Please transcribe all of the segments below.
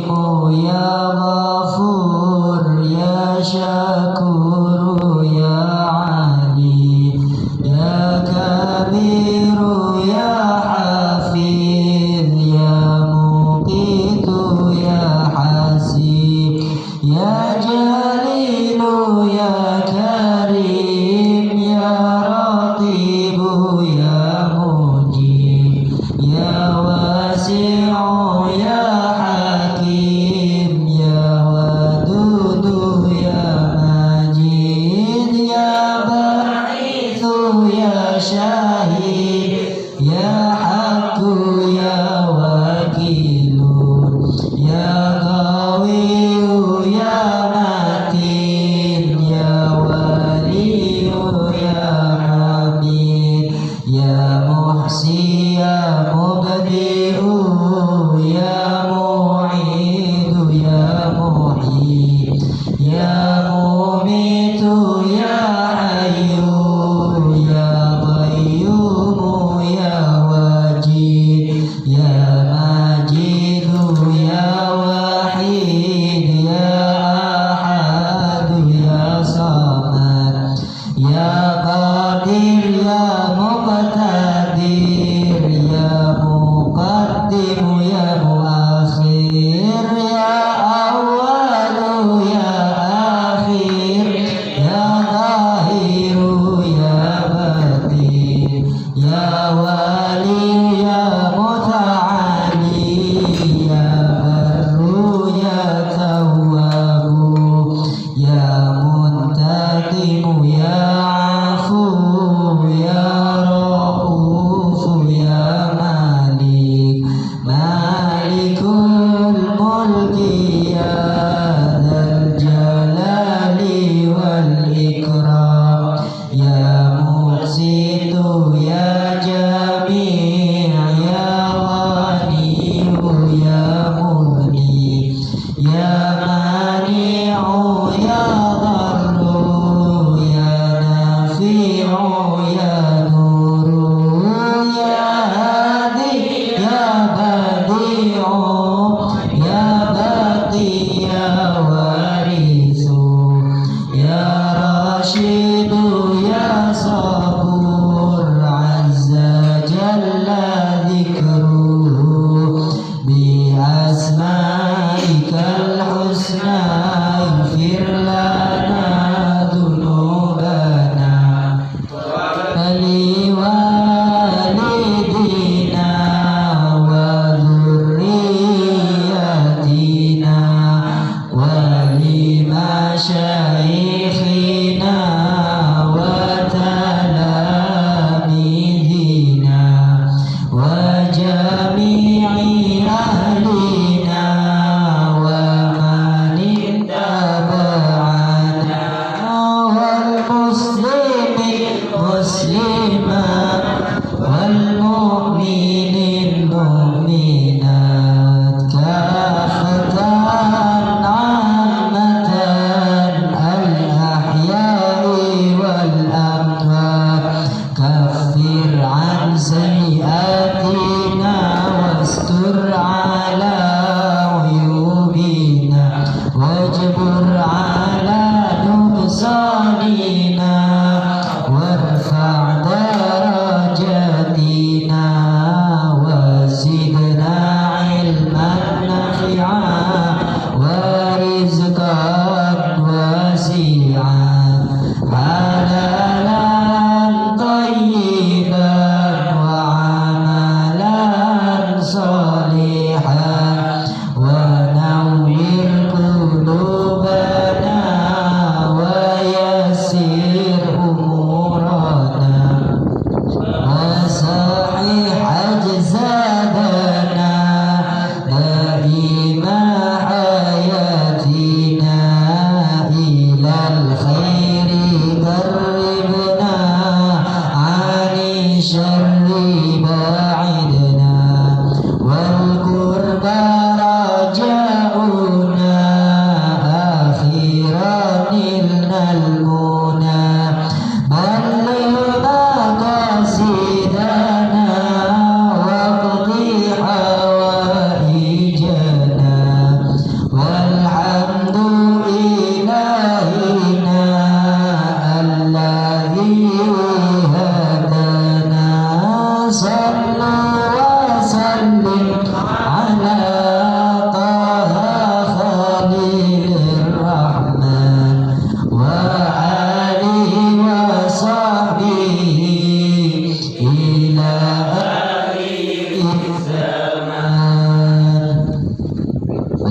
ya Ghafur ya Syakur ya Ali ya Kabiru ya Hafiz ya Muqitu ya Hasib ya Jalilu ya Karim ya Raqibu ya Mujib ya Wasi'u ya Hakim ya Wadudu ya Majid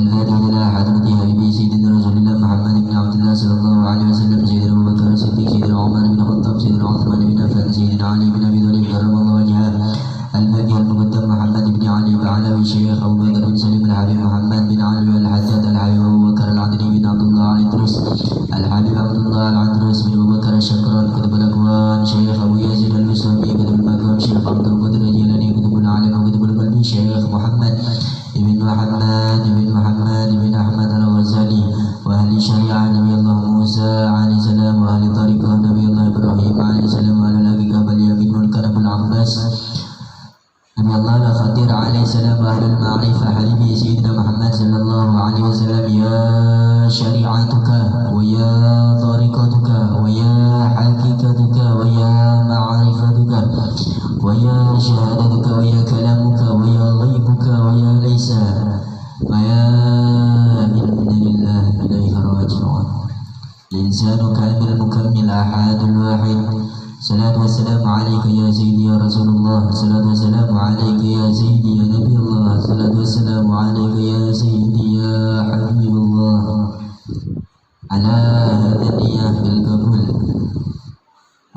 الفاتحة إلى حضرة حبيبي سيدنا رسول الله محمد بن عبد الله صلى الله عليه وسلم سيدنا أبو بكر الصديق سيدنا عمر بن الخطاب سيدنا عثمان بن عفان سيدنا علي بن أبي طالب كرم الله وجهه المهدي المقدم محمد بن علي بعلوي الشيخ أبو بكر بن سليم الحبيب محمد بن علي الحداد الحبيب أبو بكر العدني بن عبد الله العطرس الحبيب عبد الله العطرس بن أبو بكر الشكران كتب الأكوان شيخ أبو يزيد المسلمي كتب المقام شيخ عبد القادر الجيلاني كتب العالم وكتب القلبي شيخ محمد ابن أحمد الغزالي وأهل الشريعة نبي الله موسى عليه السلام وأهل طريقة نبي الله إبراهيم عليه السلام وأهل الحقيقة باليمين والكرم العباس نبي الله الخضير عليه السلام وأهل المعرفة حبيبي سيدنا محمد صلى الله عليه وسلم يا شريعتك ويا طريقتك ويا حقيقتك ويا معرفتك ويا شهادتك ويا كلامك ويا غيبك ويا ليس ويا إنا لله إليه راجعون الإنسان كامل مكمل أحد الواحد صلاة والسلام عليك يا سيدي يا رسول الله صلاة والسلام عليك يا سيدي يا نبي الله صلاة والسلام عليك يا سيدي يا حبيب الله على هذا النية بالقبول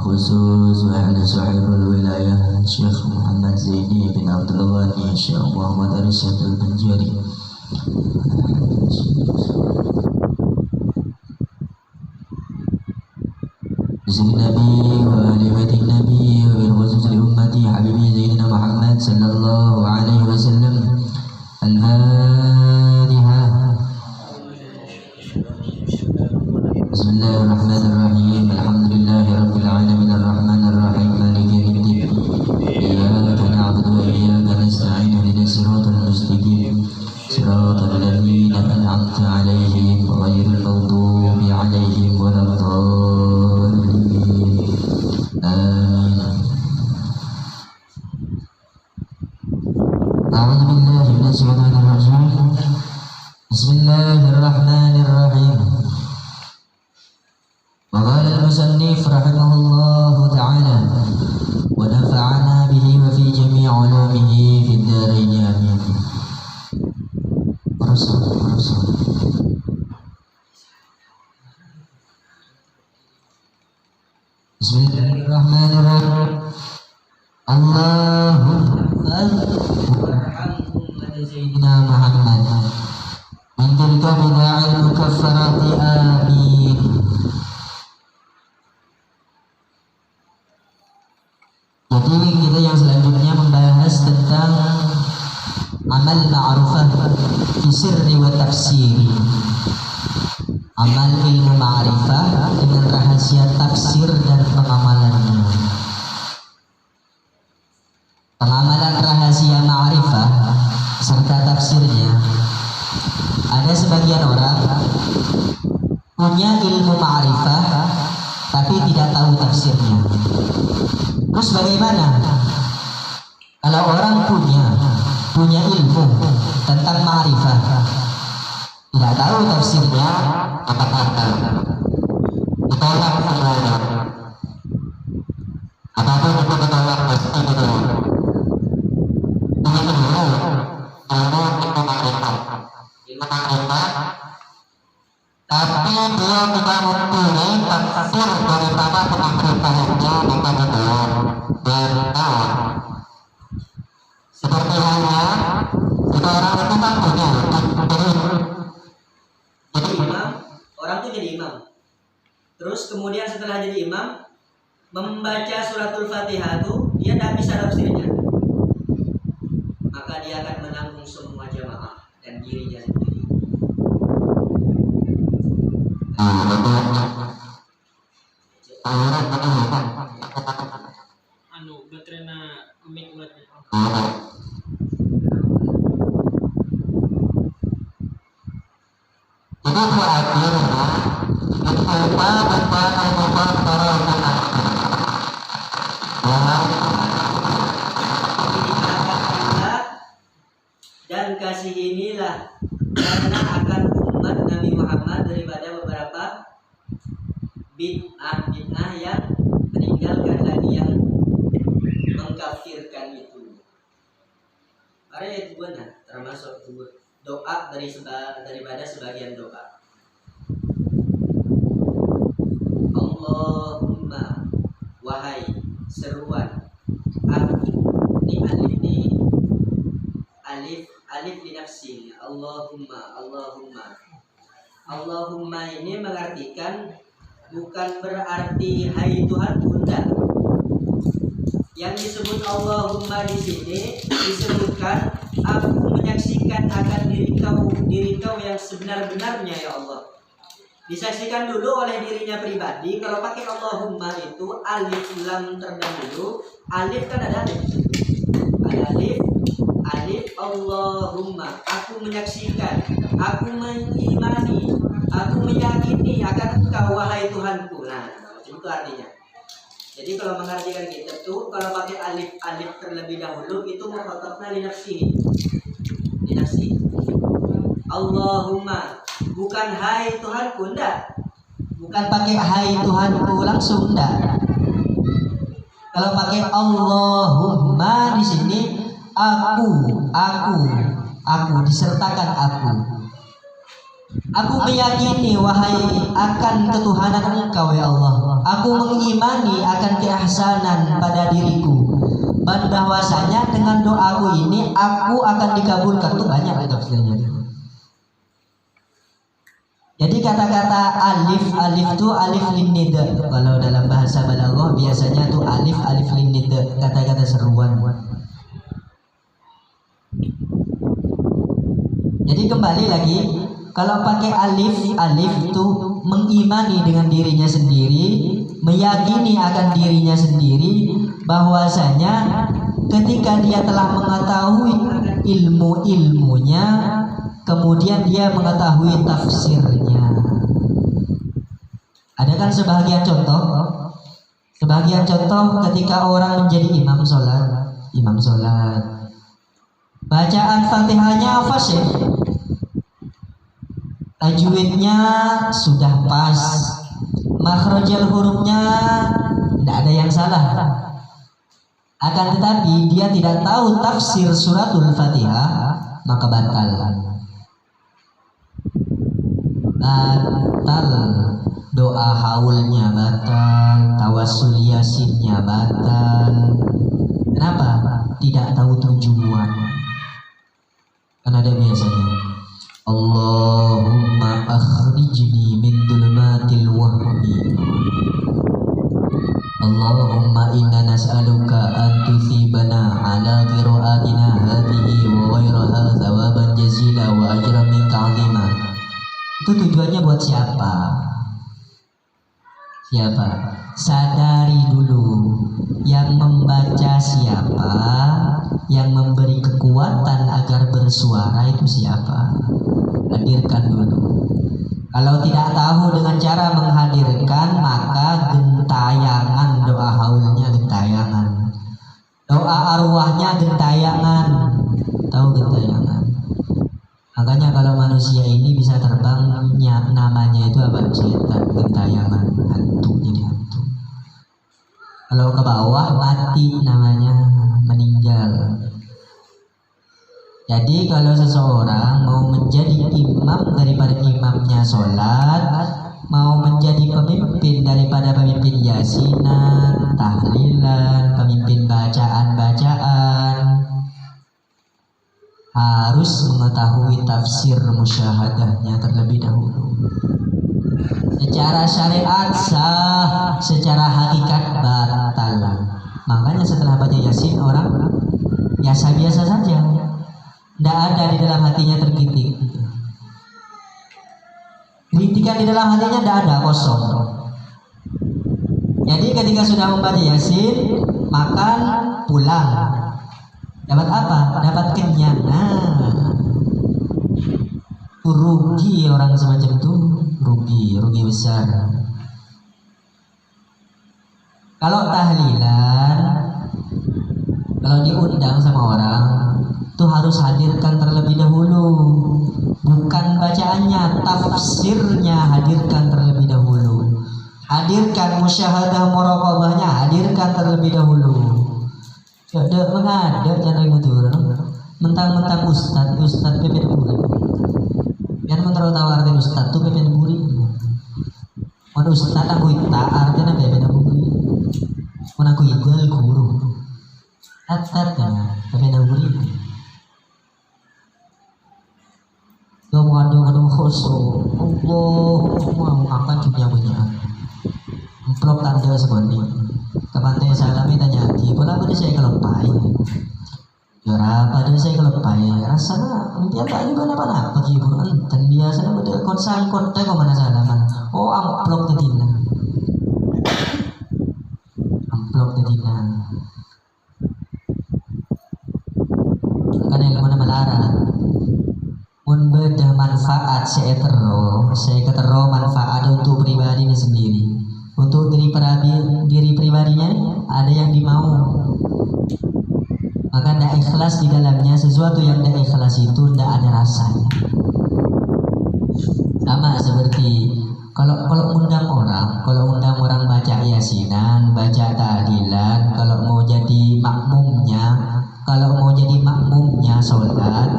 خصوص أهل صاحب الولاية الشيخ محمد زيني بن عبد الغني الشيخ محمد أرشد البنجري بسم النبي وآل بيت النبي وبالخصوص لأمتي حبيبي سيدنا محمد صلى الله عليه وسلم الفاتحة. بسم الله الرحمن الرحيم الحمد لله رب العالمين الرحمن الرحيم مالك يوم الدين إياك نعبد وإياك نستعين اهدنا الصراط المستقيم صراط الذين أنعمت عليهم غير المغضوب عليهم ولا الضالين آمين. أعوذ بالله من الشيطان الرجيم بسم الله الرحمن الرحيم. وقال المصنف رحمه الله تعالى ونفعنا به وفي جميع علومه في الدارين آمين. بسم الله الرحمن الرحيم. اللهم ارحم أمة سيدنا محمد من تلك بدع المكفرات آمين. Jadi kita yang selanjutnya membahas tentang amal ma'rufah fi sirri wa tafsiri. Amal ilmu ma'rifah dengan rahasia tafsir dan pengamalannya. Pengamalan rahasia ma'rifah serta tafsirnya. Ada sebagian orang punya ilmu ma'rifah tapi tidak tahu tafsirnya. Terus bagaimana? Kalau orang punya ilmu tentang ma'rifah, tidak tahu tafsirnya, apakah ditolak semuanya? Apapun itu ditolak pasti gitu. Ini ilmu ma'rifah, tapi dia tidak mempunyai tafsir daripada pengetahuannya maka ditolak. Seperti halnya seorang itu kan punya jadi imam, orang itu jadi imam. Terus kemudian setelah jadi imam membaca suratul Fatihah itu dia tidak bisa tafsirnya, maka dia akan menanggung semua jamaah dan dirinya sendiri. Anu baterainya mic buat Jadi akhirnya mencoba dan kasih inilah karena akan umat Nabi Muhammad daripada beberapa bid'ah yang meninggalkan lagi yang mengkafirkan itu. Ada itu benar termasuk doa daripada sebagian doa. Allahumma, wahai seruan aku. Ini alif li nafsi. Allahumma ini mengartikan bukan berarti hai Tuhan Bunda. Yang disebut Allahumma di sini disebutkan aku menyaksikan akan diri kau yang sebenar-benarnya ya Allah. Disaksikan dulu oleh dirinya pribadi. Kalau pakai Allahumma itu alif lam terdahulu. Alif kan ada alif. Ada alif Allahumma. Aku menyaksikan, aku mengimani, aku meyakini akan Engkau wahai Tuhanku. Nah, itu artinya. Jadi kalau mengartikan kita tuh kalau pakai alif terlebih dahulu itu mukhatabna li nafsi. Allahumma, bukan hai Tuhanku, enggak. Bukan pakai hai Tuhanku langsung, enggak. Kalau pakai Allahumma di sini aku disertakan aku. Aku meyakini wahai akan ketuhanan Engkau ya Allah. Aku mengimani akan keihsanan pada diriku. Bahwasanya dengan doaku ini aku akan dikabulkan. Itu banyak tafsirnya. Jadi kata-kata alif itu alif linnida. Kalau dalam bahasa balaghah biasanya tuh alif linnida, kata-kata seruan. Jadi kembali lagi, kalau pakai alif itu mengimani dengan dirinya sendiri, meyakini akan dirinya sendiri bahwasanya ketika dia telah mengetahui ilmunya, kemudian dia mengetahui tafsirnya. Ada kan sebagian contoh ketika orang menjadi imam sholat, bacaan Fatihahnya fasih, tajwidnya sudah pas, makhrajal hurufnya tidak ada yang salah. Akan tetapi dia tidak tahu tafsir suratul Fatihah, maka batal. Doa haulnya batal, tawassul yasinnya batal. Kenapa? Tidak tahu tujuan. Kan ada biasanya Allahumma akhrijni min dhulumatil wahmi, Allahumma inna nas'aluka an tuthibana ala qira'atina hadhihi wa ghairaha thawaban jazila wa ajran minka 'azima. Itu tujuannya buat siapa? Sadari dulu yang membaca siapa, yang memberi kekuatan agar bersuara itu siapa. Hadirkan dulu. Kalau tidak tahu dengan cara menghadirkan, maka gentayangan doa haulnya, gentayangan doa arwahnya, gentayangan. Tahu gentayangan? Makanya kalau manusia ini bisa terbang, namanya itu apa? Setan, gentayangan, hantu, jadi hantu. Kalau ke bawah mati, namanya meninggal. Jadi kalau seseorang mau menjadi imam daripada imamnya sholat, mau menjadi pemimpin daripada pemimpin yasinan, tahlilan, pemimpin bacaan, harus mengetahui tafsir musyahadahnya terlebih dahulu. Secara syariat sah, secara hakikat batal. Makanya setelah baca yasin orang biasa-biasa saja, tidak ada di dalam hatinya terkritik. Kritikan di dalam hatinya tidak ada, kosong. Jadi ketika sudah membaca yasin, makan, pulang. Dapat apa? Dapat kenyang. Rugi orang semacam itu, rugi besar. Kalau tahlilan, kalau diundang sama orang, itu harus hadirkan terlebih dahulu. Bukan bacaannya, tafsirnya hadirkan terlebih dahulu. Hadirkan musyahadah muraqabahnya, hadirkan terlebih dahulu. Ada mengada jangan mutur. Mentang-mentang ustad pepen buri. Biar mentang tahu arti ustad tuh pepen buri. Mun ustad aku ita artinya pepen buri. Mun aku idul guru. Atatnya pepen buri. Doa khusus. Allah akan dunia punya. Amplop tanda sekondi. Kapan salami tanya di bola pada saya kelepai. Yora pada saya kelepai. Rasanya dia tak juga apa-apa hiburan. Dan biasanya pada konsan kontak kau mana salaman. Oh amplop ketina. Amplop ketina. Kan yang mana melarang. Mun beda manfaat saya ketero manfaat untuk pribadinya sendiri. Untuk diri pribadinya ada yang dimau. Maka tidak ikhlas di dalamnya, sesuatu yang tidak ikhlas itu tidak ada rasanya. Sama seperti kalau undang orang baca yasinan, baca tahlilan, kalau mau jadi makmumnya sholat,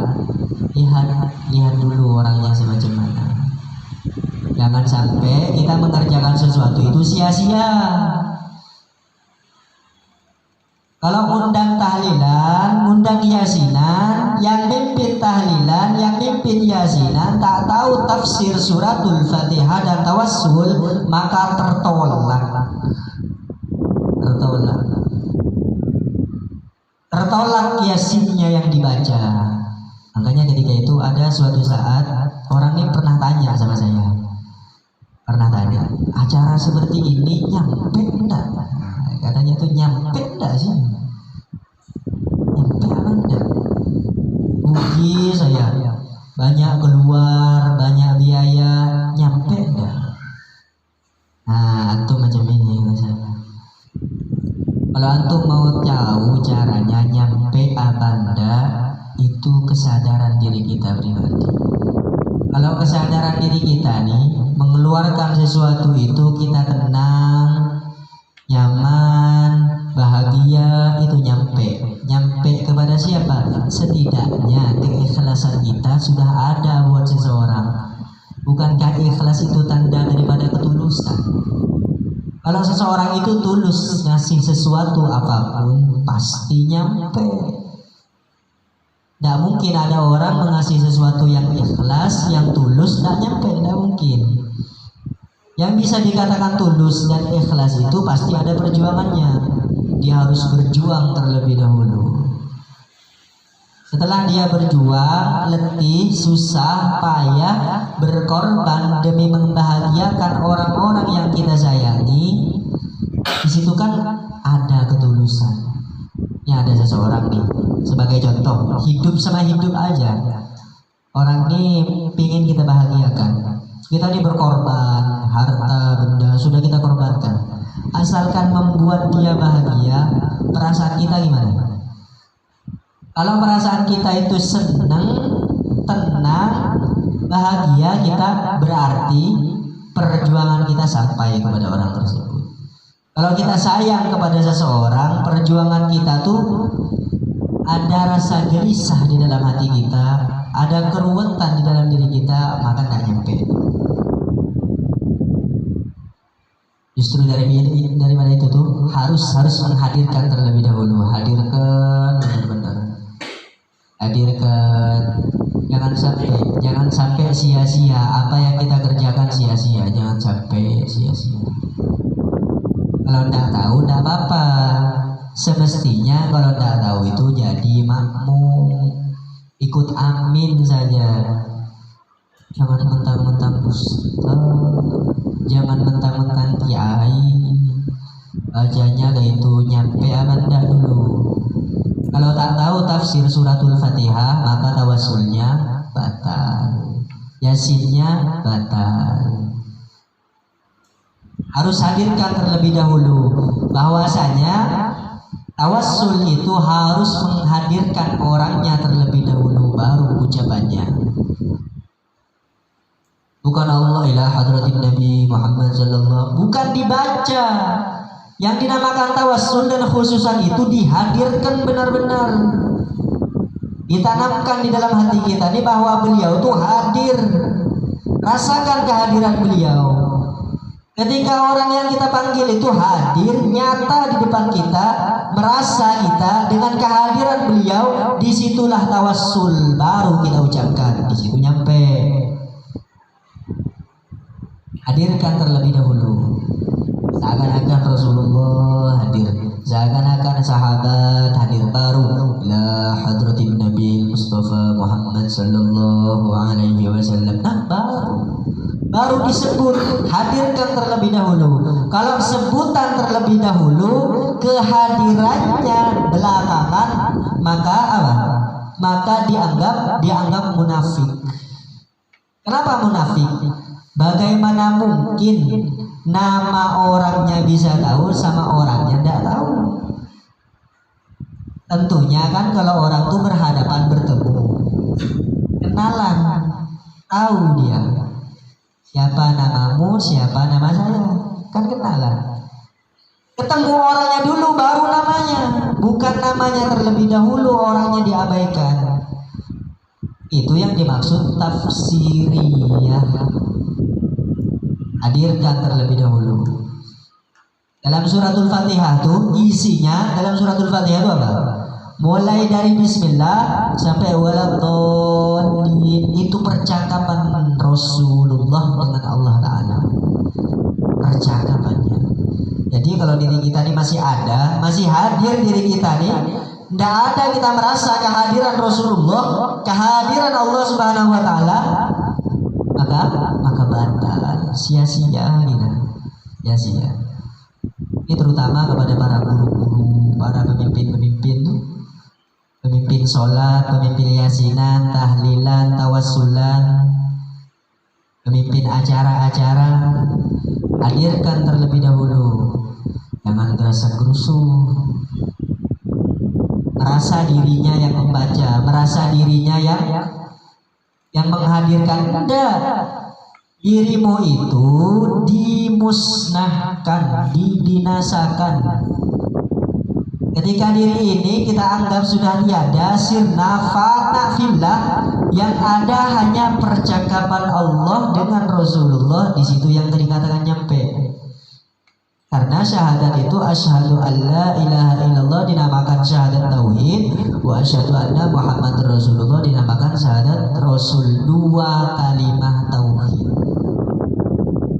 lihat dulu orangnya semacam mana. Jangan sampai kita mengerjakan sesuatu itu sia-sia. Kalau undang tahlilan, undang yasinan, yang mimpin tahlilan, yang mimpin yasinan tak tahu tafsir suratul Fatihah dan tawassul, maka tertolak yasinnya yang dibaca. Makanya ketika itu ada suatu saat orang ini pernah tanya sama saya. Acara seperti ini nyampe enggak? Katanya tuh nyampe enggak sih? Nyampe apa enggak? Rugi saya, banyak keluar, banyak biaya, nyampe enggak? Nah, antum macam ini saya. Kalau antum mau tahu caranya nyampe apa enggak, itu kesadaran diri kita pribadi. Kalau kesadaran diri kita nih mengeluarkan sesuatu itu kita tenang, nyaman, bahagia, itu nyampe kepada siapa? Setidaknya keikhlasan kita sudah ada buat seseorang. Bukankah ikhlas itu tanda daripada ketulusan? Kalau seseorang itu tulus ngasih sesuatu apapun, pasti nyampe. Tidak mungkin ada orang mengasih sesuatu yang ikhlas, yang tulus, tidak nyampe, tidak mungkin. Yang bisa dikatakan tulus dan ikhlas itu pasti ada perjuangannya. Dia harus berjuang terlebih dahulu. Setelah dia berjuang, letih, susah, payah, berkorban demi membahagiakan orang-orang yang kita sayangi, di situ kan ada ketulusan. Ya ada seseorang nih, sebagai contoh, hidup sama hidup aja. Orang ini pingin kita bahagiakan. Kita ini berkorban, harta, benda, sudah kita korbankan. Asalkan membuat dia bahagia, perasaan kita gimana? Kalau perasaan kita itu senang, tenang, bahagia, kita berarti perjuangan kita sampai kepada orang tersebut. Kalau kita sayang kepada seseorang, perjuangan kita tuh ada rasa gelisah di dalam hati kita, ada keruwetan di dalam diri kita, maka tidak nyampe. Justru daripada itu tuh harus menghadirkan terlebih dahulu, hadirkan benar-benar, jangan sampai sia-sia apa yang kita kerjakan, sia-sia, jangan sampai sia-sia. Kalau tidak tahu tidak apa-apa. Semestinya kalau tidak tahu itu jadi makmum, ikut amin saja. Jangan mentang-mentang ustaz, jangan mentang-mentang kiai. Bacanya itu nyampe apa dulu. Kalau tak tahu tafsir suratul Fatihah, maka tawassulnya batal, yasinnya batal. Harus hadirkan terlebih dahulu bahwasanya tawassul itu harus menghadirkan orangnya terlebih dahulu, baru ucapannya. Bukan Allah ila hadratin Nabi Muhammad sallallahu, bukan dibaca. Yang dinamakan tawassul dan khususan itu dihadirkan benar-benar. ditanamkan di dalam hati kita ini bahwa beliau tuh hadir. Rasakan kehadiran beliau. Ketika orang yang kita panggil itu hadir, nyata di depan kita, merasa kita dengan kehadiran beliau, disitulah tawassul baru kita ucapkan. Di situ nyampe. Hadirkan terlebih dahulu. Seakan-akan Rasulullah hadir, seakan-akan sahabat hadir baru. La hadratin Nabi Mustafa Muhammad sallallahu alaihi wasallam. Nah, baru disebut, hadirkan terlebih dahulu. Kalau sebutan terlebih dahulu, kehadirannya belakangan, maka apa? Maka dianggap munafik. Kenapa munafik? Bagaimana mungkin nama orangnya bisa tahu sama orangnya tidak tahu? Tentunya kan kalau orang tuh berhadapan bertemu, kenalan, tahu dia siapa namamu, siapa nama saya, kan kenalan. Ketemu orangnya dulu baru namanya, bukan namanya terlebih dahulu, orangnya diabaikan. Itu yang dimaksud tafsiriyah. Hadirkan terlebih dahulu. Dalam suratul Fatihah tuh isinya, dalam suratul Fatihah itu apa? Mulai dari bismillah sampai waladhdallin, itu percakapan Rasulullah dengan Allah Ta'ala. Percakapannya. Jadi kalau diri kita ini masih ada, masih hadir diri kita nih, tidak ada kita merasa kehadiran Rasulullah, kehadiran Allah Subhanahu Wa Ta'ala, maka batal, sia-sia gitu, sia-sia. Ini terutama kepada para guru-guru, para pemimpin sholat, pemimpin yasinan, tahlilan, tawassulan, pemimpin acara-acara. Hadirkan terlebih dahulu, jangan gerasa gerusu, merasa dirinya yang membaca, merasa dirinya yang menghadirkan. Tidak, dirimu itu dimusnahkan, dibinasakan. Ketika diri ini kita anggap sudah tiada, sirna fana fillah, yang ada hanya percakapan Allah dengan Rasulullah. Di situ yang dikatakan nyampe. Karena syahadat itu asyhadu alla ilaha illallah dinamakan syahadat tauhid, wa asyhadu anna Muhammad Rasulullah dinamakan syahadat rasul. Dua kalimat tauhid.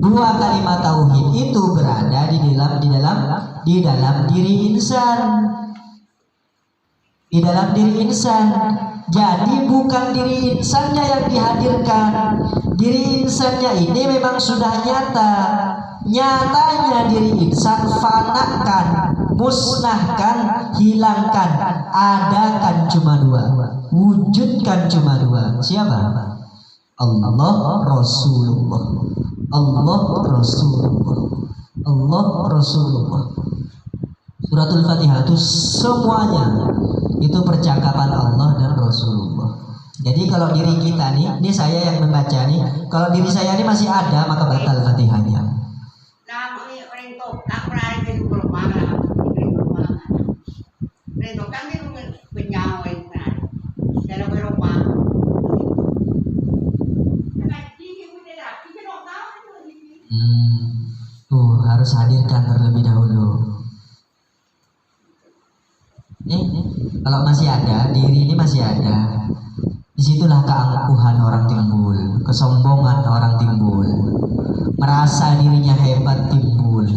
Dua kalimat tauhid itu berada di dalam diri insan. Di dalam diri insan. Jadi bukan diri insannya yang dihadirkan. Diri insannya ini memang sudah nyata. Nyatanya diri insan fanakan, musnahkan, hilangkan, adakan cuma dua, wujudkan cuma dua. Siapa? Allah Rasulullah. Allah Rasulullah. Allah Rasulullah. Suratul Fatihah itu semuanya itu percakapan Allah dan Rasulullah. Jadi kalau diri kita nih, ini saya yang membaca nih, kalau diri saya ini masih ada, maka batal Fatihahnya. Harus hadirkan terlebih dahulu. Kalau masih ada, diri ini masih ada, disitulah keangkuhan orang timbul, kesombongan orang timbul, merasa dirinya hebat timbul,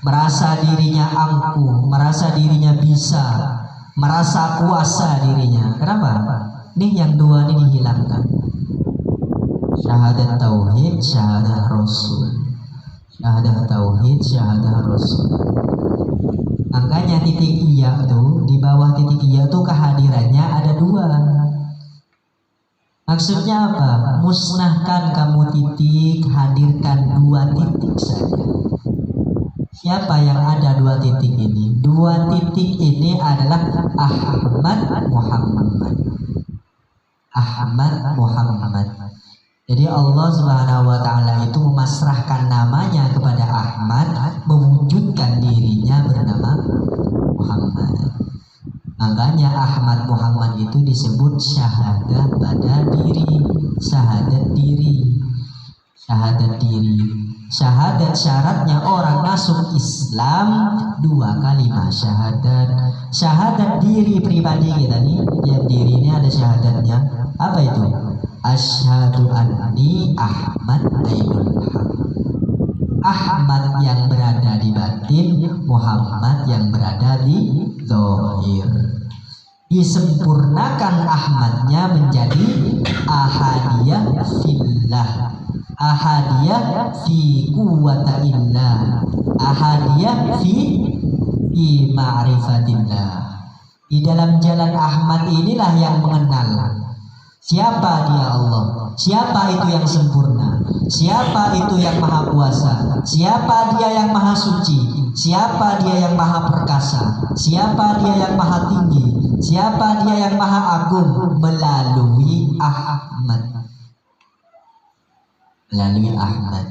merasa dirinya angkuh, merasa dirinya bisa, merasa kuasa dirinya. Kenapa? Nih yang dua ini dihilangkan. Syahadat tauhid, syahadah rasul. Syahadah tauhid, syahadah rasul. Makanya titik iya tuh, di bawah titik iya tuh kehadirannya ada dua. Maksudnya apa? Musnahkan kamu titik, hadirkan dua titik saja. Siapa yang ada dua titik ini? Dua titik ini adalah Ahmad Muhammad. Ahmad Muhammad. Jadi Allah Subhanahu wa Ta'ala itu memasrahkan namanya kepada Ahmad, mewujudkan dirinya bernama Muhammad. Makanya Ahmad Muhammad itu disebut syahadah pada diri, syahadat diri, syahadat diri. Syahadat syaratnya orang masuk Islam 2 kalimat syahadat. Syahadat diri pribadi kita nih, tiap diri ini ada syahadatnya. Apa itu? Asyhadu anni Ahmad ainul haq. Ahmad yang berada di batin, Muhammad yang berada di zahir. Disempurnakan Ahmadnya menjadi ahadiyah fillah, ahadiyah fi quwwatillah, ahadiyah fi ma'rifatillah. Di dalam jalan Ahmad inilah yang mengenal siapa dia Allah, siapa itu yang sempurna, siapa itu yang maha kuasa, siapa dia yang maha suci, siapa dia yang maha perkasa, siapa dia yang maha tinggi, siapa dia yang maha agung, melalui Ahmad. Melalui Ahmad.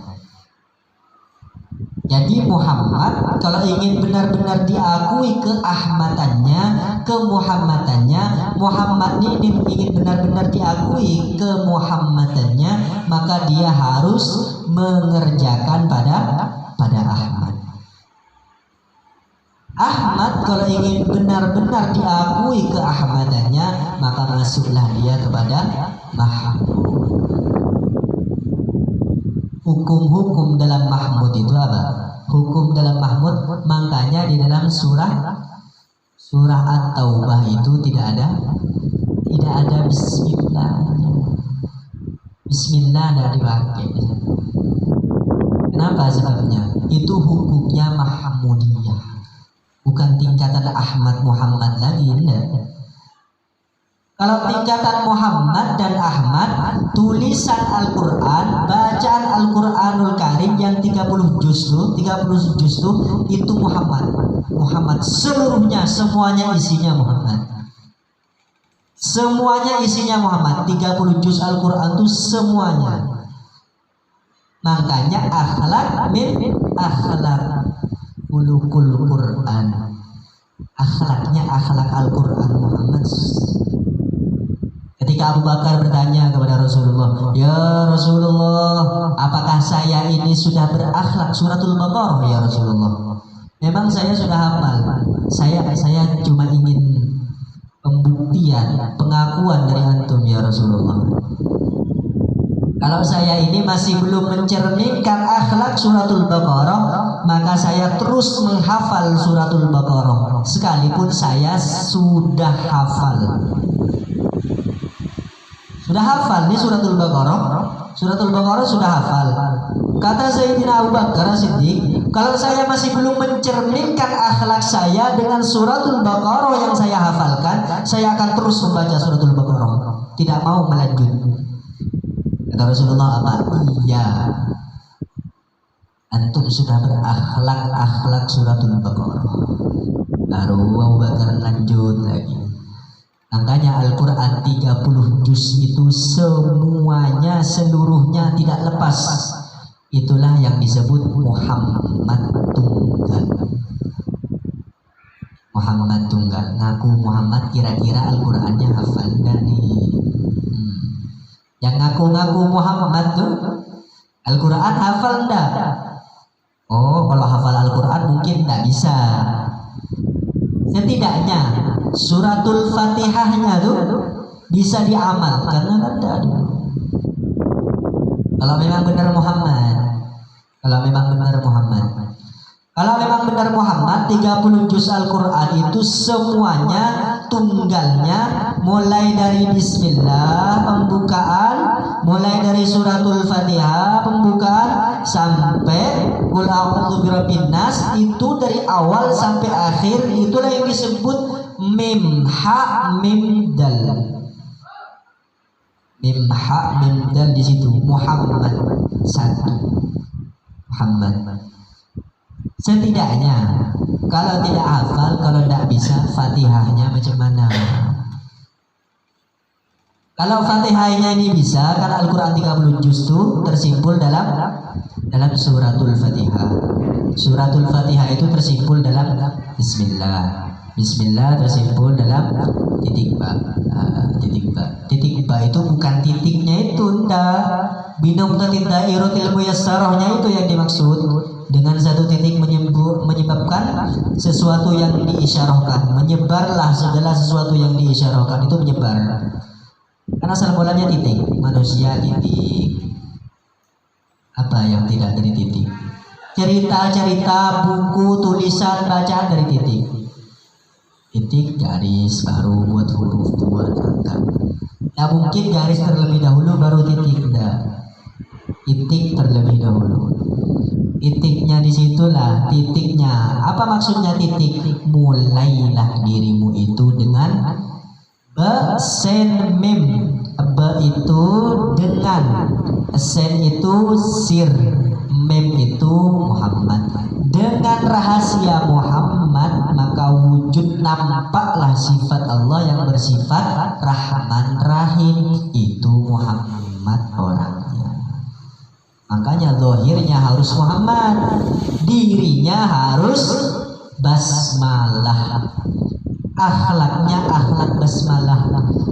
Jadi Muhammad kalau ingin benar-benar diakui keahmadannya, kemuhammadannya, Muhammad ini ingin benar-benar diakui kemuhammadannya, maka dia harus mengerjakan pada Ahmad. Ahmad kalau ingin benar-benar diakui keahmadannya, maka masuklah dia kepada Mahmud. Hukum-hukum dalam Mahmud itu apa? Hukum dalam Mahmud, makanya di dalam surah At-Taubah itu tidak ada bismillah. Bismillah tidak dipakai. Kenapa sebabnya? Itu hukumnya Mahmudiyah, bukan tingkatan Ahmad Muhammad lagi. Enggak. Kalau tingkatan Muhammad dan Ahmad, tulisan Al-Quran, bacaan Al-Quranul Karim yang 30 juz itu Muhammad. Muhammad seluruhnya, semuanya isinya Muhammad. Semuanya isinya Muhammad. 30 juz Al-Quran itu semuanya. Makanya akhlak min akhlak ulukul Quran. Akhlaknya akhlak Al-Quran Muhammad. Ketika Abu Bakar bertanya kepada Rasulullah, "Ya Rasulullah, apakah saya ini sudah berakhlak suratul Baqarah ya Rasulullah?" Memang saya sudah hafal. Saya cuma ingin pembuktian, pengakuan dari antum ya Rasulullah. Kalau saya ini masih belum mencerminkan akhlak suratul Baqarah, maka saya terus menghafal suratul Baqarah sekalipun saya sudah hafal. Sudah hafal nih suratul Baqarah. Suratul Baqarah sudah hafal. Kata Sayyidina Abu Bakar Siddiq, kalau saya masih belum mencerminkan akhlak saya dengan suratul Baqarah yang saya hafalkan, saya akan terus membaca suratul Baqarah, tidak mau melanjut. Kata Rasulullah apa? Iya, antum sudah berakhlak suratul Baqarah. Baru Abu Bakar lanjut lagi. Makanya Al-Quran 30 juz itu semuanya, seluruhnya tidak lepas. Itulah yang disebut Muhammad Tunggal. Muhammad Tunggal. Ngaku Muhammad, kira-kira Al-Qurannya hafal dan nih. Yang ngaku-ngaku Muhammad tuh Al-Quran hafal enggak? Oh, kalau hafal Al-Quran mungkin enggak bisa. Setidaknya suratul Fatihahnya tuh bisa diamalkan kan ada. Kalau memang benar Muhammad, kalau memang benar Muhammad 30 juz Al-Quran itu semuanya tunggalnya, mulai dari bismillah pembukaan, mulai dari suratul Fatihah pembukaan sampai qul a'udzu birabbin nas, itu dari awal sampai akhir itulah yang disebut mim ha mim dal. Mim ha mim dal, di situ Muhammad satu. Muhammad. Setidaknya kalau tidak hafal, kalau tidak bisa Fatihahnya macam mana? Kalau Fatihahnya ini bisa, karena Al-Quran 30 juz itu tersimpul dalam suratul Fatihah. Suratul Fatihah itu tersimpul dalam Bismillah. Bismillah tersimpul dalam titik ba. Titik ba. Titik ba itu bukan titiknya itu, ndak. Binuktatin dairatil muyassarahnya itu yang dimaksud. Dengan satu titik menyebabkan sesuatu yang diisyarahkan. Menyebarlah segala sesuatu yang diisyarahkan itu menyebar. Karena asal mulanya titik. Manusia titik. Apa yang tidak dari titik? Cerita-cerita, buku, tulisan, bacaan dari titik. Titik, garis, baru buat huruf, buat angka. Ya mungkin garis terlebih dahulu baru titik, enggak. Titik terlebih dahulu. Titiknya disitulah titiknya. Apa maksudnya titik? Mulailah dirimu itu dengan be sen mim. Be itu dengan, sen itu sir, mim itu Muhammad. Dengan rahasia Muhammad maka wujud nampaklah sifat Allah yang bersifat Rahman Rahim, itu Muhammad orangnya. Makanya zahirnya harus Muhammad, dirinya harus basmalah, akhlaknya akhlak basmalah,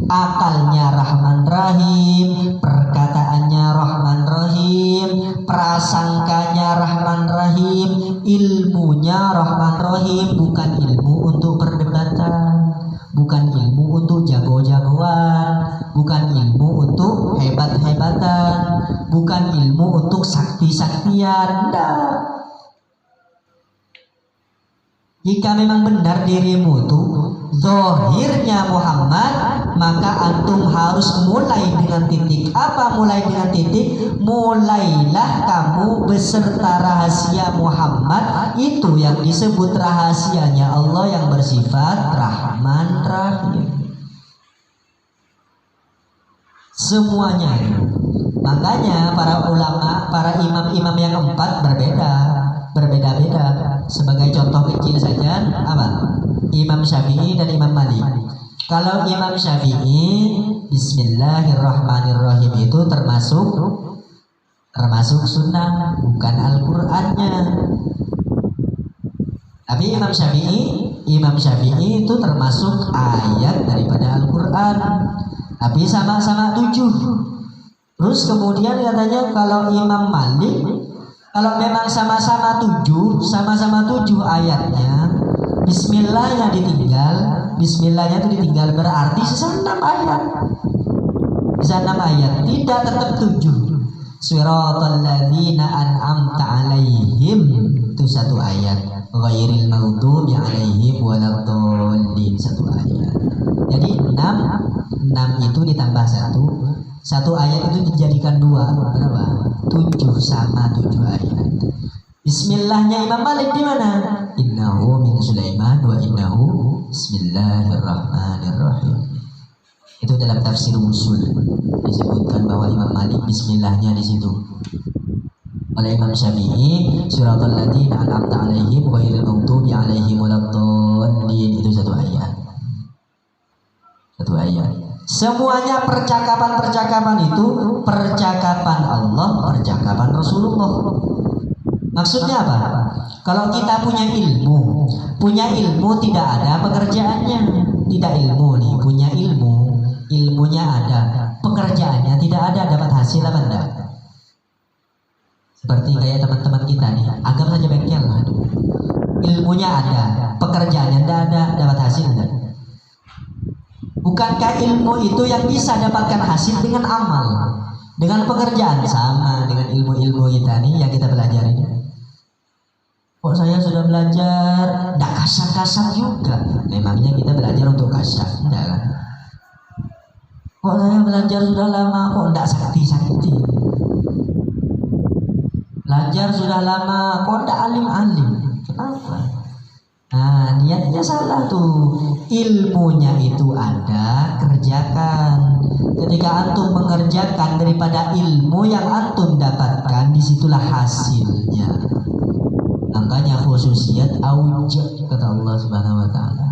akalnya Rahman Rahim, perkataannya Rahman Rahim, prasangkanya Rahman Rahim, ilmunya Rahman Rahim. Bukan ilmu untuk perdebatan, bukan ilmu untuk jago-jagoan, bukan ilmu untuk hebat-hebatan, bukan ilmu untuk sakti-saktian. Enggak. Jika memang benar dirimu itu zahirnya Muhammad, maka antum harus mulai dengan titik. Apa mulai dengan titik? Mulailah kamu beserta rahasia Muhammad, itu yang disebut rahasianya Allah yang bersifat Rahman Rahim. Semuanya. Makanya para ulama, para imam-imam yang empat berbeda-beda. Sebagai contoh kecil saja, apa? Imam Syafi'i dan Imam Malik. Kalau Imam Syafi'i, Bismillahirrahmanirrahim itu termasuk sunnah, bukan Al-Qur'annya. Tapi Imam Syafi'i itu termasuk ayat daripada Al-Qur'an. Tapi sama-sama 7. Terus kemudian katanya kalau Imam Malik, kalau memang sama-sama 7 ayatnya, Bismillahnya itu ditinggal berarti sisa 6 ayat. Sisa 6 ayat, tidak tetap 7. Shiratal ladzina an'amta 'alaihim itu 1 ayat. Ghairil maghdubi 'alaihim waladdallin 1 ayat. Jadi 6 itu ditambah 1 ayat itu dijadikan 2. Berapa? 7 sama 7 ayat. Bismillahnya Imam Malik di mana? Innahu min Sulaiman wa innahu Bismillahirrahmanirrahim. Itu dalam tafsir usul disebutkan bahwa Imam Malik Bismillahnya di situ. Oleh Imam Syafi'i, suratul ladzina an'amta 'alaihim ghairil maghdubi 'alaihim waladdallin itu 1 ayat. 1 ayat. Semuanya percakapan itu percakapan Allah, percakapan Rasulullah. Maksudnya apa? Kalau kita punya ilmu tidak ada pekerjaannya. Tidak ilmu nih, punya ilmunya ada, pekerjaannya tidak ada, dapat hasil apa enggak? Seperti kayak teman-teman kita nih, anggap saja bengkel lah. Ilmunya ada, pekerjaannya enggak ada, dapat hasil enggak? Bukankah ilmu itu yang bisa dapatkan hasil dengan amal, dengan pekerjaan? Sama dengan ilmu-ilmu kita nih yang kita belajar ini. Kok saya sudah belajar tidak kasar-kasar juga? Memangnya kita belajar untuk kasar? Tidak kan? Kok saya belajar sudah lama kok tidak sakti-sakti? Belajar sudah lama kok tidak alim-alim? Kenapa? Nah, niatnya salah tuh. Ilmunya itu ada, kerjakan. Ketika antum mengerjakan daripada ilmu yang antum dapatkan, disitulah hasilnya. Makanya khususiyat aujab kata Allah Subhanahu wa taala.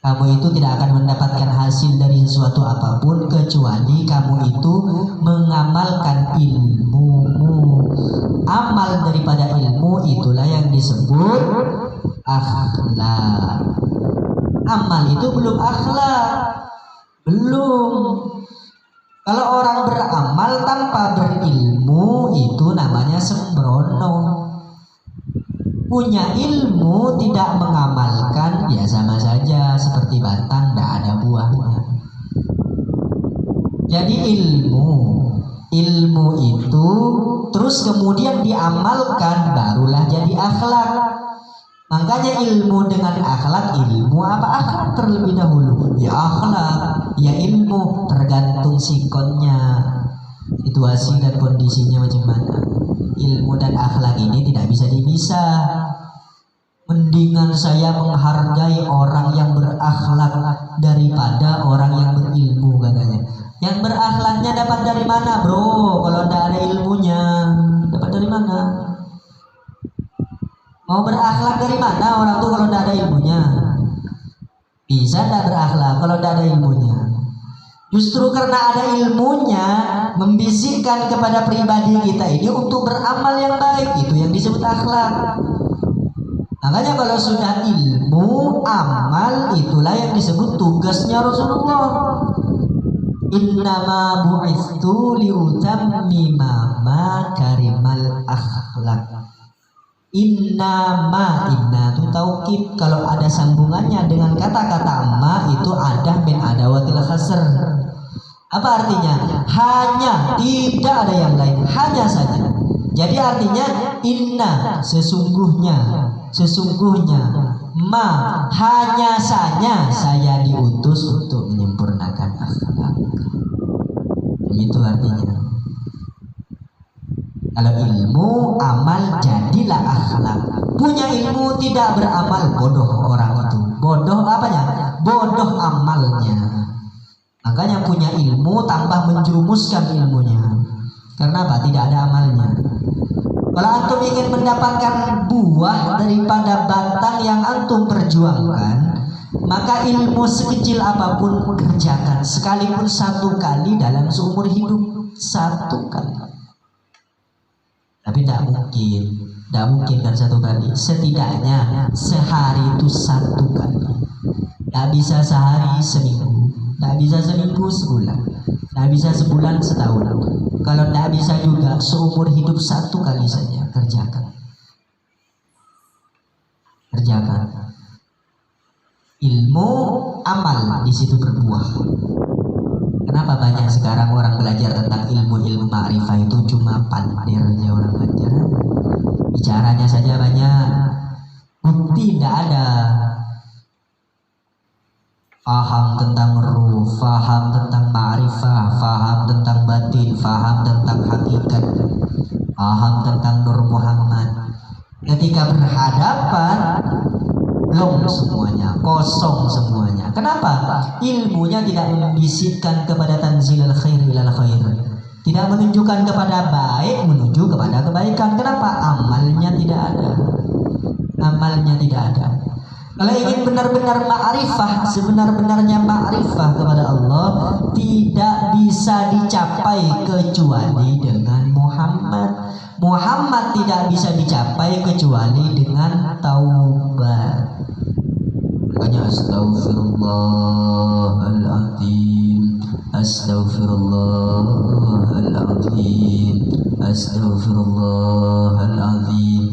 Kamu itu tidak akan mendapatkan hasil dari sesuatu apapun kecuali kamu itu mengamalkan ilmumu. Amal daripada ilmu itulah yang disebut akhlak. amal itu belum akhlak. Belum. Kalau orang beramal tanpa berilmu itu namanya sembrono. Punya ilmu tidak mengamalkan ya sama saja seperti batang tidak ada buahnya. Jadi ilmu itu terus kemudian diamalkan barulah jadi akhlak. Makanya ilmu dengan akhlak, ilmu apa akhlak terlebih dahulu? Ya akhlak, ya ilmu, tergantung sikonnya, situasi dan kondisinya macam mana. Ilmu dan akhlak ini tidak bisa dipisah. Mendingan saya menghargai orang yang berakhlak daripada orang yang berilmu katanya. Yang berakhlaknya dapat dari mana bro? Kalau tidak ada ilmunya, dapat dari mana? Mau berakhlak dari mana orang tuh kalau tidak ada ilmunya? Bisa tidak berakhlak kalau tidak ada ilmunya? Justru karena ada ilmunya membisikkan kepada pribadi kita ini untuk beramal yang baik, itu yang disebut akhlak. Makanya kalau sudah ilmu, amal itulah yang disebut tugasnya Rasulullah. Innama bu'itsu liutammima makarimal akhlak. Inna itu taukid. Kalau ada sambungannya dengan kata-kata ma itu ada min adawatil khasr. Apa artinya? Hanya, tidak ada yang lain, hanya saja. Jadi artinya inna sesungguhnya ma hanya saja saya diutus untuk menyempurnakan akhlak. Itu artinya. Kalau ilmu, amal, jadilah akhlak. Punya ilmu tidak beramal, bodoh orang itu. Bodoh apanya? Bodoh amalnya. Makanya punya ilmu tambah menjurumuskan ilmunya. Karena apa? Tidak ada amalnya. Kalau antum ingin mendapatkan buah daripada batang yang antum perjuangkan, maka ilmu sekecil apapun kerjakan, sekalipun satu kali dalam seumur hidup, satu kali. Tapi tidak mungkin kan satu kali. Setidaknya sehari itu satu kali. Tidak bisa sehari seminggu, tidak bisa seminggu sebulan, tidak bisa sebulan setahun. Kalau tidak bisa juga seumur hidup satu kali saja kerjakan. Ilmu, amal di situ berbuah. Kenapa banyak sekarang orang belajar tentang ilmu ma'rifah itu cuma pandir aja orang belajar. Bicaranya saja banyak, bukti tidak ada. Faham tentang ruh, faham tentang ma'rifah, faham tentang batin, faham tentang hakikat, faham tentang Nur Muhammad. Ketika berhadapan long semuanya, kosong semuanya. Kenapa? Ilmunya tidak membisikkan kepada tanzilal khair ilal khair. Tidak menunjukkan kepada baik menuju kepada kebaikan. Kenapa? Amalnya tidak ada. Kalau ingin benar-benar ma'rifah, sebenar-benarnya ma'rifah kepada Allah tidak bisa dicapai kecuali dengan Muhammad. Muhammad tidak bisa dicapai kecuali dengan taubat. Makanya astaghfirullahaladzim, astaghfirullahaladzim, astaghfirullahaladzim.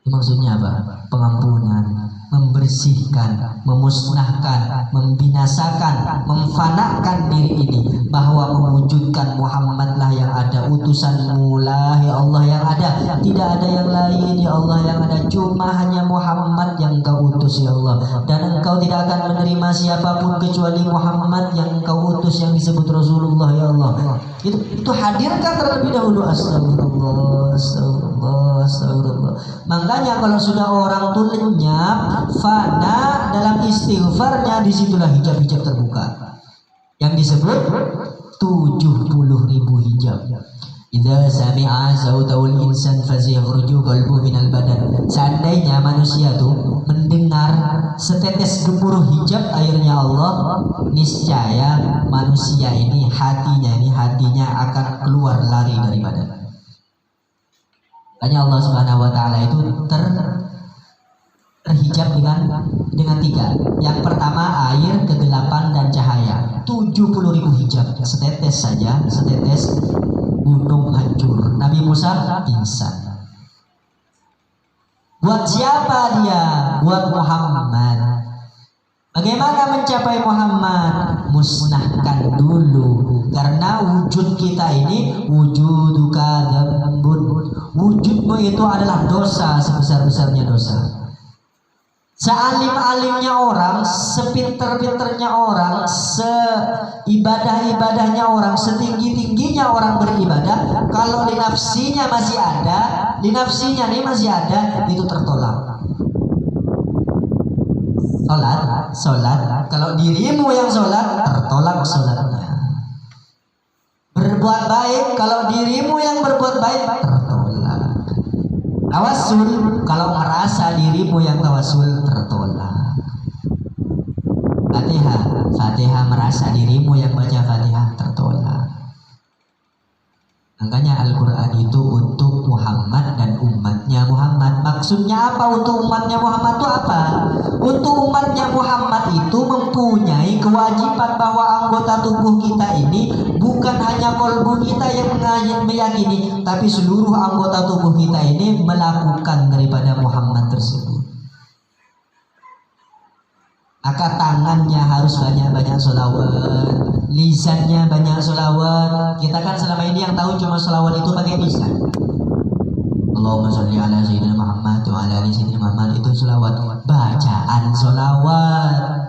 Itu maksudnya apa? Pengampunan, membersihkan, memusnahkan, membinasakan, memfanakan diri ini, bahwa mewujudkan Muhammadlah yang ada, utusanmu lah ya Allah yang ada, tidak ada yang lain ya Allah yang ada, cuma hanya Muhammad yang Engkau utus ya Allah, dan Engkau tidak akan menerima siapapun kecuali Muhammad yang Engkau utus yang disebut Rasulullah ya Allah. Itu hadirkan terlebih dahulu. Astagfirullah, astagfirullah, astagfirullah. Makanya kalau sudah orang tuh lenyap, fana dalam istighfarnya, disitulah hijab-hijab terbuka yang disebut 70.000 hijab. Idza sami'a sautaul insan fazikhruju qalbu minal badan. Seandainya manusia tuh mendengar setetes gemuruh hijab airnya Allah, niscaya manusia ini hatinya akan keluar lari dari badan. Makanya Allah Subhanahu wa taala itu terhijab dengan 3. Yang pertama air, kegelapan dan cahaya. 70.000 hijab. Setetes saja, setetes gunung hancur. Nabi Musa pingsan. Buat siapa dia? Buat Muhammad. Bagaimana mencapai Muhammad? Musnahkan dulu. Karena wujud kita ini wujuduka dzambun. Wujudmu itu adalah dosa, sebesar-besarnya dosa. Sealim-alimnya orang, sepinter-pinternya orang, seibadah-ibadahnya orang, setinggi-tingginya orang beribadah, kalau di nafsinya masih ada, itu tertolak. Sholat, kalau dirimu yang sholat, tertolak sholatnya. Berbuat baik, kalau dirimu yang berbuat baik, tertolak. Tawasul, kalau merasa dirimu yang tawasul, tertolak. Fatihah merasa dirimu yang baca Fatihah, tertolak. Makanya Al-Quran itu untuk Muhammad dan umatnya Muhammad. Maksudnya apa untuk umatnya Muhammad itu apa? Untuk umatnya Muhammad itu mempunyai kewajiban bahwa anggota tubuh kita ini bukan hanya kolbu kita yang meyakini, tapi seluruh anggota tubuh kita ini melakukan daripada Muhammad tersebut. Maka tangannya harus banyak-banyak sholawat, lisannya banyak sholawat. Kita kan selama ini yang tahu cuma sholawat itu pakai lisan. Allahumma sholli ala sayyidina Muhammad wa ala ali sayyidina Muhammad, itu sholawat. Bacaan sholawat.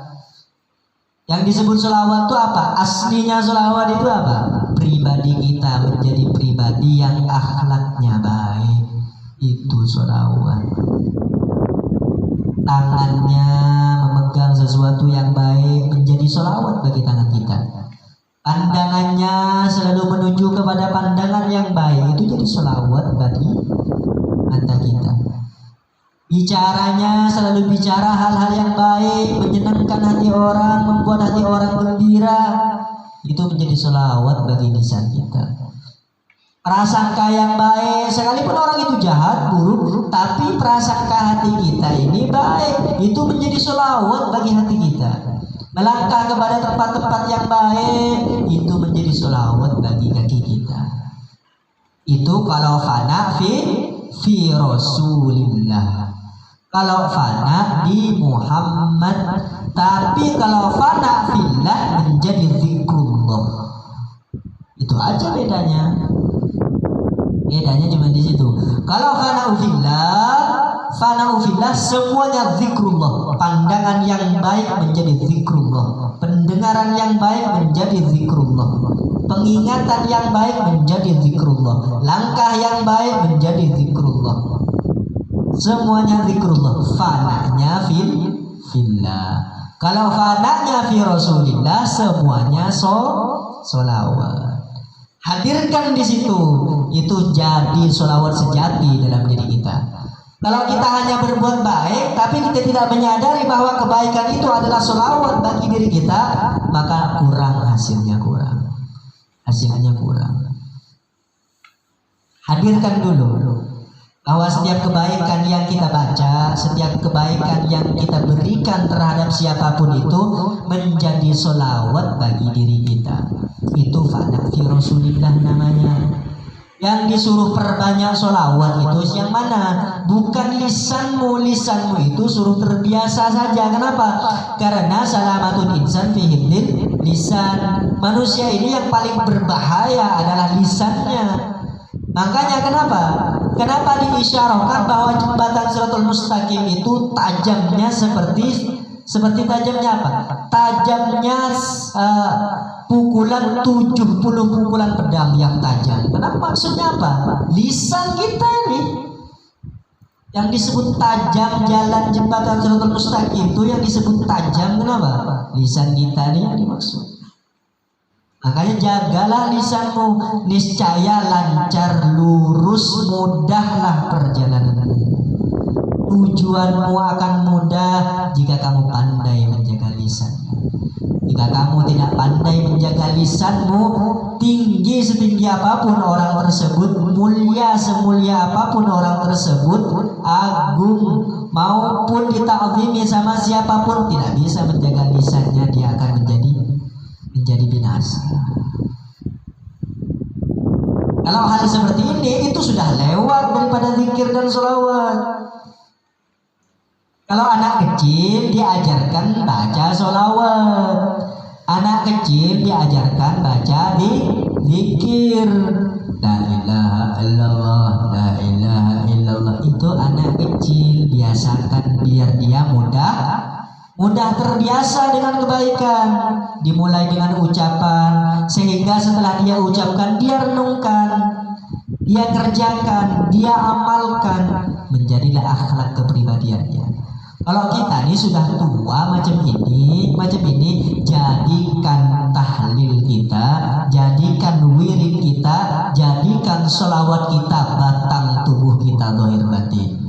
Yang disebut sholawat itu apa? Aslinya sholawat itu apa? Pribadi kita menjadi pribadi yang akhlaknya baik. Itu sholawat. Tangannya memegang sesuatu yang baik menjadi sholawat bagi tangan kita. Pandangannya selalu menuju kepada pandangan yang baik, itu jadi sholawat bagi mata kita. Bicaranya selalu bicara hal-hal yang baik, menyenangkan hati orang, membuat hati orang gembira, itu menjadi sholawat bagi lisan kita. Prasangka yang baik, sekalipun orang itu jahat, buruk, tapi prasangka hati kita ini baik, itu menjadi sholawat bagi hati kita. Melangkah kepada tempat-tempat yang baik, itu menjadi sholawat bagi kaki kita. Itu kalau fana fi Rasulillah, kalau fana di Muhammad. Tapi kalau fana fillah menjadi zikrullah. Itu aja bedanya. Bedanya cuma di situ. Kalau fana'u fillah semuanya zikrullah. Pandangan yang baik menjadi zikrullah. Pendengaran yang baik menjadi zikrullah. Pengingatan yang baik menjadi zikrullah. Langkah yang baik menjadi zikrullah. Semuanya zikrullah. Fana'nya fillah. Kalau fana'nya fi Rasulillah semuanya sholawat. Hadirkan di situ, itu jadi sholawat sejati dalam diri kita. Kalau kita hanya berbuat baik, tapi kita tidak menyadari bahwa kebaikan itu adalah sholawat bagi diri kita, maka hasilnya kurang. Hadirkan dulu bahwa setiap kebaikan yang kita baca, setiap kebaikan yang kita berikan terhadap siapapun itu menjadi sholawat bagi diri kita. Itu fana fi Rasulillah namanya. Yang disuruh perbanyak sholawat itu yang mana? Bukan lisanmu itu suruh terbiasa saja. Kenapa? Karena salamatul insan fi hifdzil lisan. Manusia ini yang paling berbahaya adalah lisannya. Makanya kenapa diisyarahkan bahwa jembatan Shiratal Mustaqim itu tajamnya seperti tajamnya apa? Tajamnya pukulan 70 pukulan pedang yang tajam. Kenapa? Maksudnya apa? Lisan kita ini yang disebut tajam, jalan jembatan Shiratal Mustaqim itu yang disebut tajam. Kenapa? Lisan kita ini yang dimaksud. Makanya jagalah lisanmu, niscaya lancar, lurus, mudahlah perjalananmu. Tujuanmu akan mudah jika kamu pandai menjaga lisanmu. Jika kamu tidak pandai menjaga lisanmu, tinggi setinggi apapun orang tersebut, mulia semulia apapun orang tersebut, agung maupun dita'zimi sama siapapun, tidak bisa menjaga lisannya, dia akan menjadi binasa. Kalau hal seperti ini itu sudah lewat daripada zikir dan sholawat. Kalau anak kecil diajarkan baca sholawat, anak kecil diajarkan baca zikir, la ilaha illallah, la ilaha illallah. Itu anak kecil, biasakan biar dia mudah terbiasa dengan kebaikan. Dimulai dengan ucapan, sehingga setelah dia ucapkan, dia renungkan, dia kerjakan, dia amalkan, menjadilah akhlak kepribadiannya. Kalau kita ini sudah tua macam ini, jadikan tahlil kita, jadikan wirid kita, jadikan sholawat kita batang tubuh kita zahir batin.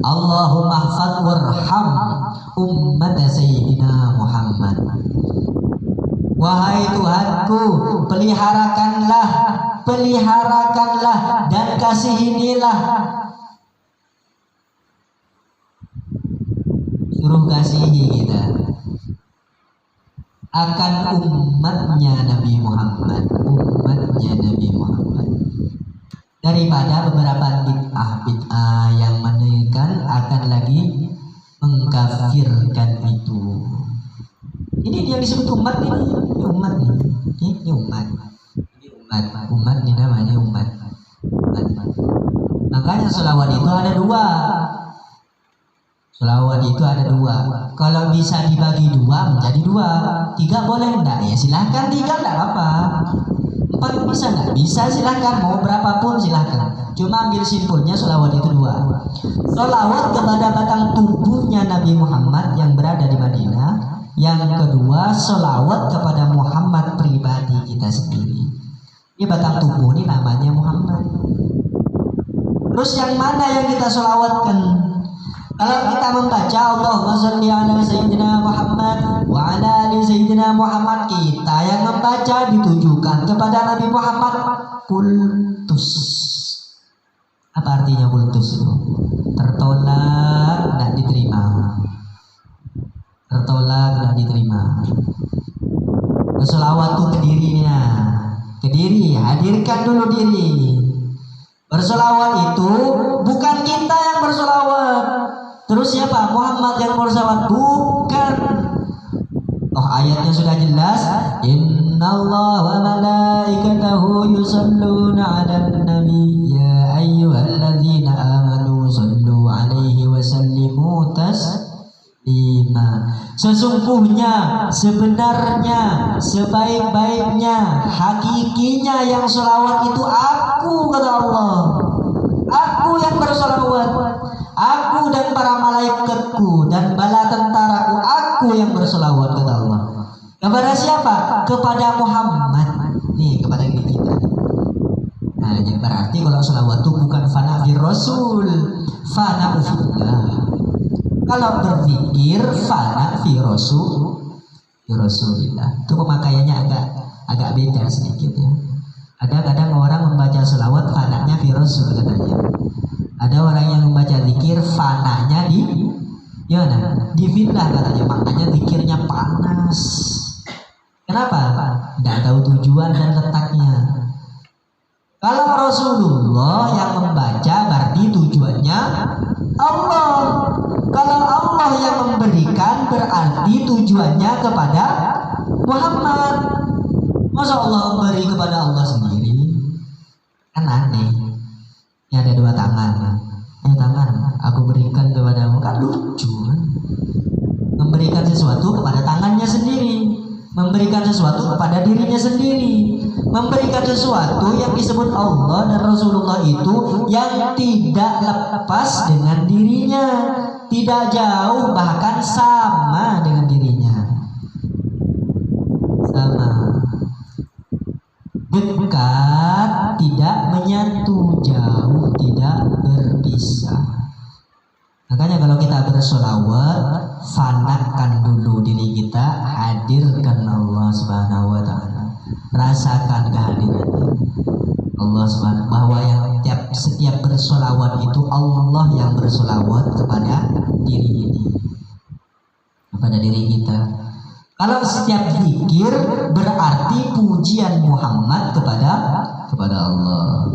Allahumma hafadh warham ummat Sayyidina Muhammad. Wahai Tuhanku, peliharakanlah dan kasihinilah, suruh kasihi kita akan umatnya Nabi Muhammad, daripada beberapa bid'ah yang menekan akan lagi mengkafirkan itu. Ini yang disebut umat ini umat ini namanya umat. Makanya sholawat itu ada dua. Kalau bisa dibagi dua menjadi dua. 3 boleh enggak? Ya silahkan 3, enggak apa-apa. 4 bisa enggak? Bisa, silahkan. Mau berapapun silahkan. Cuma ambil simpulnya sholawat itu 2. Sholawat kepada batang tubuhnya Nabi Muhammad yang berada di Madinah. Yang kedua, sholawat kepada Muhammad pribadi kita sendiri. Ini batang tubuh ini namanya Muhammad. Terus yang mana yang kita sholawatkan? Kalau kita membaca Allahumma sholli ala Sayyidina Muhammad wa ala ali Sayyidina Muhammad, kita yang membaca ditujukan kepada Nabi Muhammad. Kultus. Apa artinya kultus itu? Tertolak, tidak diterima. Bersolawat itu ke diri, hadirkan dulu diri. Bersolawat itu bukan kita yang bersolawat. Terus siapa? Muhammad yang bersolawat? Bukan. Oh, ayatnya sudah jelas. Innallaha wa malaikatahu yusholluna 'alan nabi ya ayyuhalladzina amanu shollu 'alaihi wa sallimu taslima. Sesungguhnya, sebenarnya, sebaik-baiknya, hakikinya yang sholawat itu aku, kata Allah. Aku yang bersolawat, aku dan para malaikatku dan bala tentaraku, aku yang bersolawat, kata Allah. Kepada siapa? Kepada Muhammad. Nih, kepada diri kita. Nah, jadi berarti kalau sholawat itu bukan fana fi Rasul, fana fillah. Kalau berzikir fana fi Rasulillah. Itu pemakaiannya agak beda sedikit ya. Ada kadang orang membaca selawat fananya fi Rasul katanya. Ada orang yang membaca zikir fananya di fillah katanya. Makanya zikirnya panas. Kenapa? Tidak tahu tujuan dan letaknya. Kalau Rasulullah yang membaca berarti tujuannya Allah. Kalau Allah yang memberikan berarti tujuannya kepada Muhammad. Masa Allah memberi kepada Allah sendiri? Kan aneh. Ini ada 2 tangan. Tangan aku berikan kepadamu, kan lucu kan? Memberikan sesuatu kepada tangannya sendiri, memberikan sesuatu kepada dirinya sendiri, memberikan sesuatu yang disebut Allah dan Rasulullah itu yang tidak lepas dengan dirinya, tidak jauh, bahkan sama dengan dirinya, sama, dekat, tidak menyatu, jauh, tidak berpisah. Makanya kalau kita bersolawat, fanakan dulu diri kita, hadirkan Allah Subhanahu wa ta'ala, rasakan kehadirannya Allah Subhanahu, bahwa yang setiap bersolawat itu pada diri kita. Kalau setiap zikir berarti pujian Muhammad kepada Allah.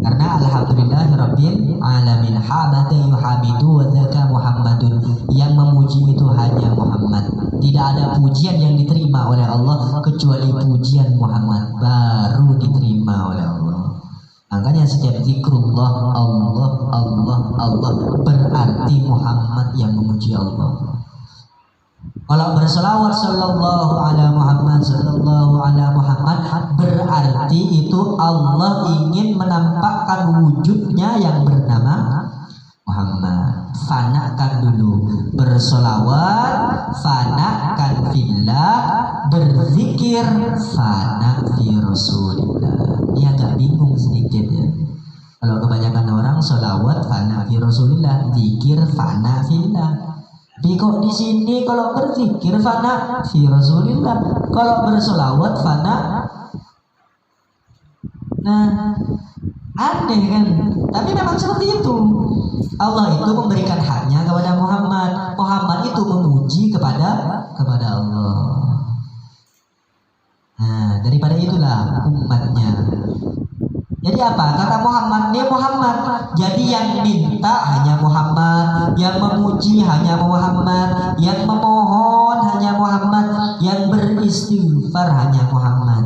Karena alhamdulillahirabbil alamin habata yuhamidu wa dzaka Muhammadun, yang memuji itu hanya Muhammad. Tidak ada pujian yang diterima oleh Allah kecuali pujian Muhammad, baru diterima oleh Allah. Makanya setiap zikrullah Allah Allah Allah berarti Muhammad yang memuji Allah. Kalau berselawat sallallahu ala Muhammad sallallahu ala Muhammad berarti itu Allah ingin menampakkan wujudnya yang bernama Muhammad. Fanakan dulu berselawat, fanakan fillah, berzikir, fana fi Rasulillah. Ini agak bingung sedikit ya. Kalau kebanyakan orang selawat fana fi Rasulillah, zikir fana fillah. Tapi kok di sini kalau berzikir fana fi Rasulillah, kalau berselawat fana. Nah, aneh kan? Tapi memang seperti itu. Allah itu memberikan haknya kepada Muhammad. Muhammad itu memuji kepada Allah. Nah, daripada itulah umatnya. Jadi apa? Kata Muhammad, dia Muhammad. Jadi yang minta hanya Muhammad, yang memuji hanya Muhammad, yang memohon hanya Muhammad, yang beristighfar hanya Muhammad.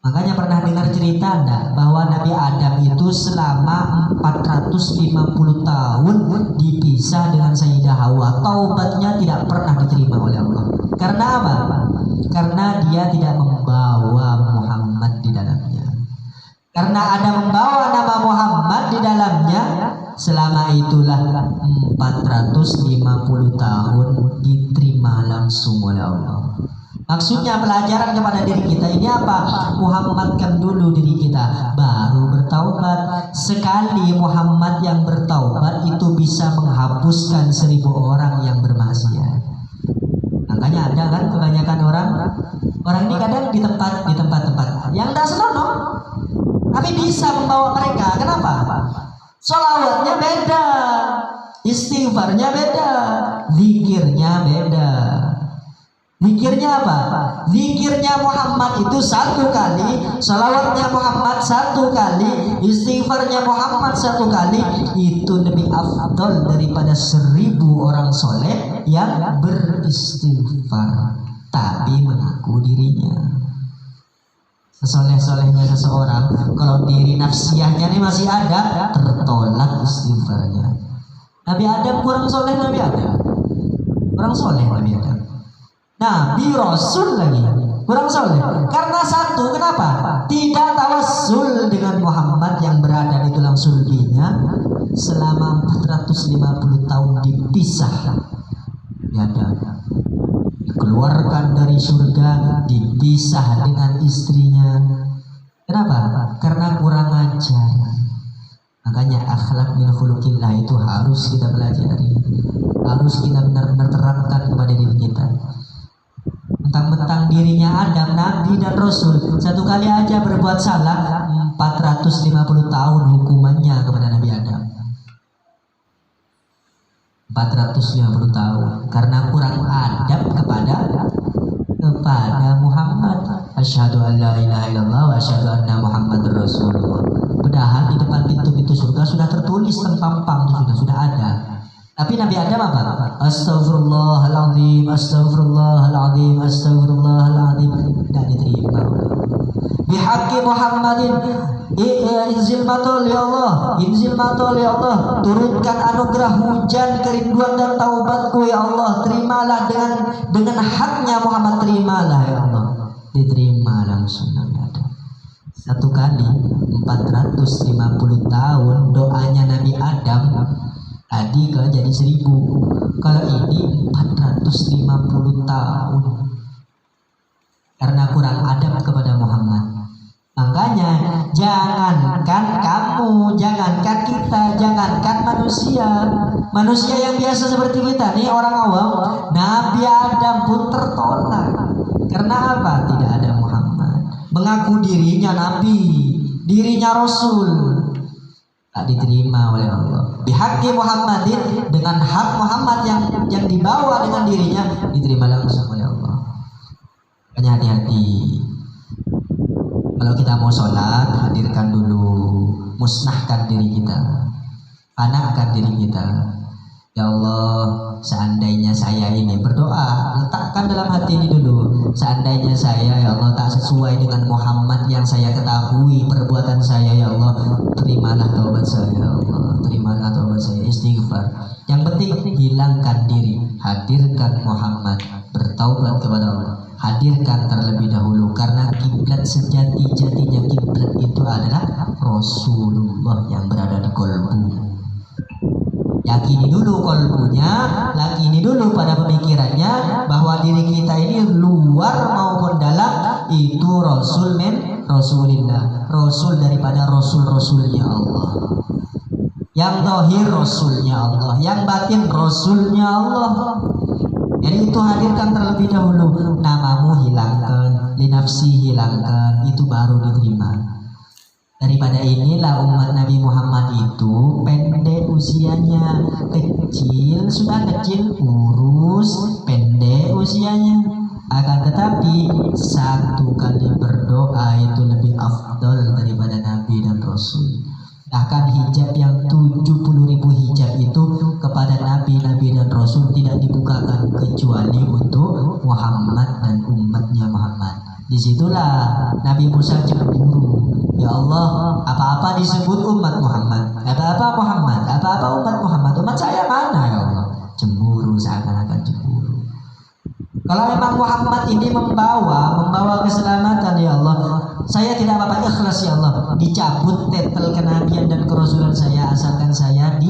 Makanya pernah dengar cerita enggak bahwa Nabi Adam itu selama 450 tahun dipisah dengan Sayyidah Hawa. Taubatnya tidak pernah diterima oleh Allah. Karena apa? Karena dia tidak membawa Muhammad di dalamnya. Karena ada membawa nama Muhammad di dalamnya, selama itulah 450 tahun diterima langsung oleh Allah. Maksudnya pelajaran kepada diri kita ini apa? Muhammadkan dulu diri kita, baru bertaubat. Sekali Muhammad yang bertaubat itu bisa menghapuskan 1000 orang yang bermaksiat. Makanya ada kan kebanyakan orang ini kadang di tempat-tempat yang tidak senonoh, tapi bisa membawa mereka. Kenapa? Sholawatnya beda, istighfarnya beda, zikirnya beda. Zikirnya apa? Zikirnya Muhammad itu 1 kali, sholawatnya Muhammad 1 kali, istighfarnya Muhammad 1 kali. Itu lebih afdal daripada 1000 orang soleh yang beristighfar tapi mengaku dirinya. Sesoleh-solehnya seseorang, kalau diri nafsiyahnya ini masih ada, tertolak istighfarnya. Nabi Adam kurang soleh, Nabi Adam kurang soleh, Nabi Adam. Nabi Rasul lagi kurang soleh. Karena satu, kenapa? Tidak tawassul dengan Muhammad yang berada di tulang sulbinya selama 450 tahun dipisah. Nabi Adam dikeluarkan dari surga, dipisah dengan istrinya. Kenapa? Karena kurang ajar. Makanya akhlak min khuluqillah itu harus kita pelajari, harus kita benar-benar terapkan kepada diri kita. Mentang-mentang dirinya Adam, Nabi dan Rasul, 1 kali aja berbuat salah, 450 tahun hukumannya kepada Nabi Adam. 450 tahun karena kurang adab kepada Muhammad. Asyhadu an la ilaha illallah wa asyhadu anna Muhammadar Rasulullah. Padahal di depan pintu-pintu surga sudah tertulis terpampang, sudah ada. Tapi Nabi Adam apa? Astagfirullahaladzim, astagfirullahaladzim, astagfirullahaladzim. Tidak diterima. Bihaqqi Muhammadin inzil matul ya Allah, inzil matul ya Allah, turunkan anugerah hujan kerinduan dan taubatku ya Allah, terimalah dengan haknya Muhammad, terimalah ya Allah. Diterima langsung Nabi Adam. 1 kali 450 tahun doanya Nabi Adam tadi kalau jadi 1000, kalau ini 450 tahun karena kurang adab kepada Muhammad. Makanya jangankan kamu, jangankan kita, jangankan manusia yang biasa seperti kita nih, orang awam, Nabi Adam pun tertolak. Karena apa? Tidak ada Muhammad. Mengaku dirinya Nabi, dirinya Rasul. tak diterima oleh Allah. Bihaqqi Muhammadin, dengan hak Muhammad yang dibawa dengan dirinya, diterima langsung oleh Allah. Hanya hati-hati. Kalau kita mau sholat, hadirkan dulu, musnahkan diri kita, anakkan diri kita. Ya Allah, seandainya saya ini berdoa, letakkan dalam hati ini dulu. Seandainya saya, ya Allah, tak sesuai dengan Muhammad yang saya ketahui perbuatan saya, ya Allah, terimalah taubat saya, ya Allah, terimalah taubat saya, istighfar. Yang penting hilangkan diri, hadirkan Muhammad, bertaubat kepada Allah. Hadirkan terlebih dahulu, karena kiblat sejati-jatinya kiblat itu adalah Rasulullah yang berada di kolbu. Yakini dulu kolbunya, yakini dulu pada pemikirannya bahwa diri kita ini luar maupun dalam itu Rasul min Rasulillah, Rasul daripada Rasul-Rasulnya Allah. Yang zahir Rasulnya Allah, yang batin Rasulnya Allah. Jadi itu hadirkan terlebih dahulu, namamu hilangkan, linafsi hilangkan, itu baru diterima. Daripada inilah umat Nabi Muhammad itu pendek usianya, kecil, sudah kecil, kurus, pendek usianya. Akan tetapi satu kali berdoa itu lebih afdol daripada Nabi dan Rasul. Bahkan hijab yang 70.000 hijab itu kepada Nabi dan Rasul tidak dibukakan kecuali untuk Muhammad dan umatnya Muhammad. Disitulah Nabi Musa cemburu. Ya Allah, apa-apa disebut umat Muhammad, apa-apa Muhammad, apa-apa umat Muhammad, umat saya mana ya Allah? Cemburu, seakan-akan cemburu. Kalau memang Muhammad ini membawa keselamatan, ya Allah, saya tidak apa-apa, ikhlas ya Allah, dicabut titel kenabian dan kerasulan saya, asalkan saya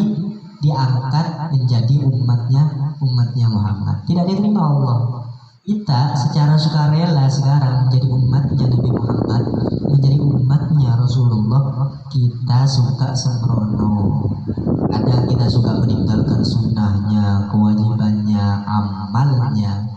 diangkat menjadi umatnya Muhammad. Tidak diterima Allah. Kita secara sukarela sekarang menjadi umatnya Nabi Muhammad, menjadi umatnya Rasulullah. Kita suka sembrono, kadang kita suka meninggalkan sunnahnya, kewajibannya, amalnya.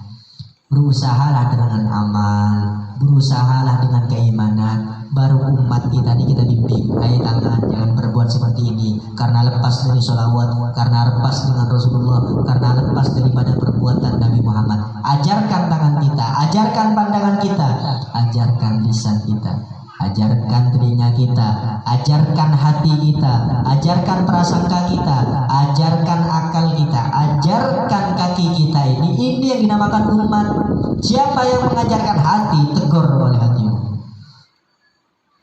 Berusahalah dengan amal, berusahalah dengan keimanan, baru umat kita ini kita bimbing. Ayo tangan, jangan berbuat seperti ini, karena lepas dari sholawat, karena lepas dengan Rasulullah, karena lepas daripada perbuatan Nabi Muhammad. Ajarkan tangan kita, ajarkan pandangan kita, ajarkan lisan kita, ajarkan telinga kita, ajarkan hati kita, ajarkan prasangka kita, ajarkan akal kita, ajarkan kaki kita. Ini yang dinamakan umat. Siapa yang mengajarkan hati, tegur oleh hatimu.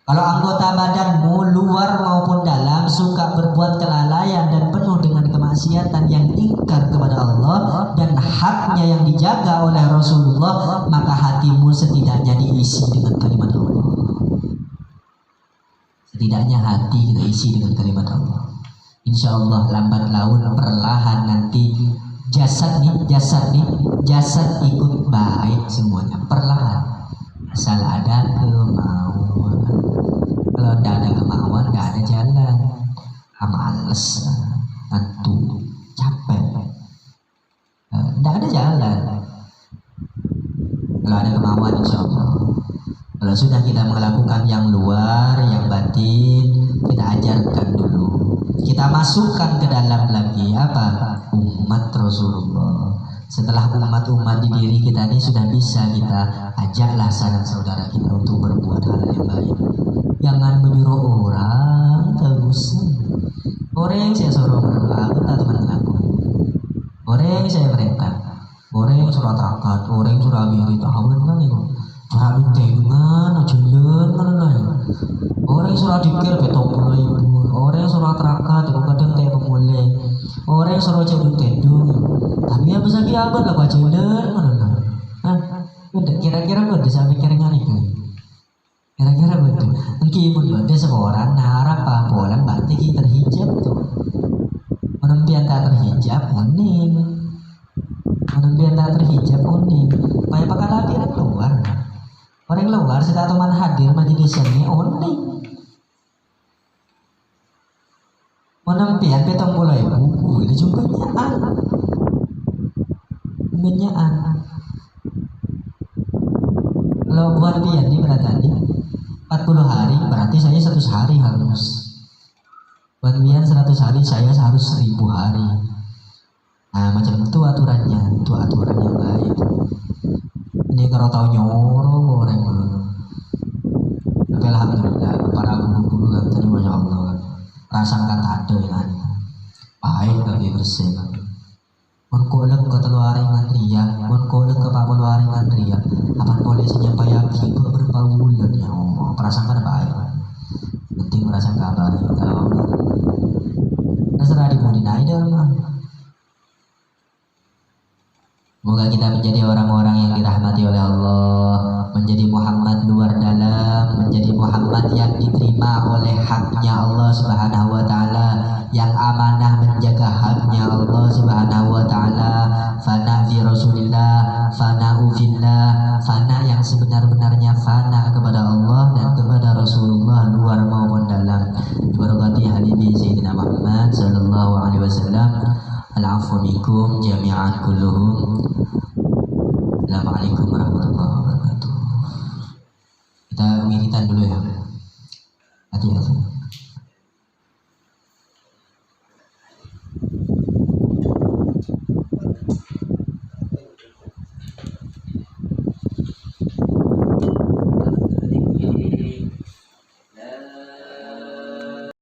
Kalau anggota badanmu luar maupun dalam suka berbuat kelalaian dan penuh dengan kemaksiatan yang ingkar kepada Allah dan haknya yang dijaga oleh Rasulullah, maka hatimu setidaknya diisi dengan kalimat Allah. Setidaknya hati kita isi dengan kalimat Allah. Insya Allah lambat laun perlahan nanti jasad ikut baik semuanya, perlahan. Asal ada kemauan. Kalau tidak ada kemauan, tidak ada jalan. Males, ngantuk, capek, tidak ada jalan. Kalau ada kemauan, insya Allah. Kalau sudah kita melakukan yang luar, yang batin, kita ajarkan dulu. Kita masukkan ke dalam lagi apa? Umat Rasulullah. Setelah umat-umat di diri kita ini sudah bisa, kita ajaklah saudara kita untuk berbuat hal yang baik. Jangan menyuruh orang terus. Orang saya suruh berlaku, teman-teman aku. Orang saya perintah. Orang suruh terakat, orang suruh ambil tahun kan itu. Suruh bintengan, ajulan mana lah. Orang suruh dikir betul mulai. Orang suruh terakat, kadang tak mulai. Orang suruh jadul tendung. Tapi yang besar dia apa lah bajulan mana lah. Kira-kira betul sampai keringan itu. Kira-kira betul. Mungkin betul seorang narap papolan berarti terhijab tuh. Menempian tak terhijab kuning. Menempian tak terhijab kuning. Kayak pakai lagi orang keluar. Orang luar sudah teman hadir majelis ini kuning. Menempian petang mulai buku itu juga nyaan. Kalau buat pian ini berarti 40 hari, berarti saya 100 hari harus Bagian 100 hari, saya harus 1000 hari. Nah macam itu aturannya, itu aturan yang baik. Ini kalau tahu nyoro orang dulu. Tapi alhamdulillah para guru-guru kan tadi banyak Allah. Rasakan ada yang baik lagi bersih kan. Mun kolek ke telur ngandria, mun kolek ke pak telur ngandria. Apa boleh senyapa yaki beberapa bulan ya Allah. Perasaan baik. Penting merasa baik. Kalau terserah dimudinai deh orang. Semoga kita menjadi orang-orang yang dirahmati oleh Allah, menjadi Muhammad luar dalam, menjadi Muhammad yang diterima oleh haknya Allah Subhanahu wa taala, yang amanah menjaga haknya Allah Subhanahu wa taala, fana fi Rasulillah, fana fillah, fana yang sebenar-benarnya fana kepada Allah dan kepada Rasulullah luar maupun dalam. Diberkati Habibi Sayyidina Muhammad sallallahu alaihi wasallam. Al-afwu minkum jami'an kulluhum. Assalamualaikum warahmatullahi wabarakatuh. Kita wiritan dulu ya.